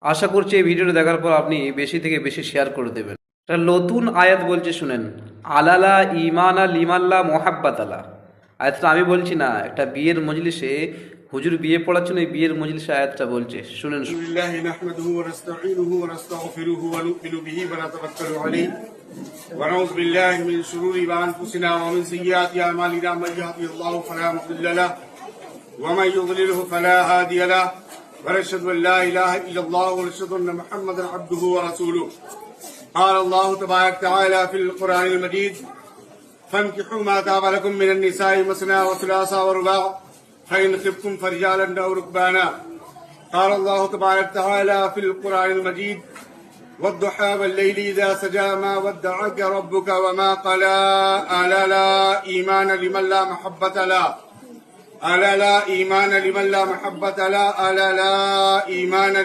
আশা করছি এই ভিডিওটা দেখার পর আপনি বেশি থেকে বেশি শেয়ার করে দেবেন। একটা নতুন আয়াত বলছে শুনেন, আলালা ইমানা লিমাল্লা মোহাব্বাত আলা। আয়াতটা আমি বলছি না, একটা বিয়ের মজলিসে হুজুর বিয়ে পড়াচ্ছেন, এই বিয়ের মজলিসে আয়াতটা বলছে শুনেন। لله نحمده ونستعينه ونستغفره ونؤمن به ونتوكل عليه ونعوذ بالله من شرور انفسنا ومن سيئات اعمالنا من يهده الله فلا مضل له ومن يضلله فلا هادي له ونشهد ان لا اله الا الله ونشهد ان محمدا عبده ورسوله. قال الله تبارك وتعالى في القران المجيد: فانكحوا ما طاب لكم من النساء مثنى وثلاث ورباع فان خفتم فرجالا او ركبانا. قال الله تبارك وتعالى في القرآن المجيد: والضحى والليل إذا سجى ما ودعك ربك وما قلى ألا لا إيمان لمن لا محبة له ألا لا إيمان لمن لا محبة له ألا لا إيمان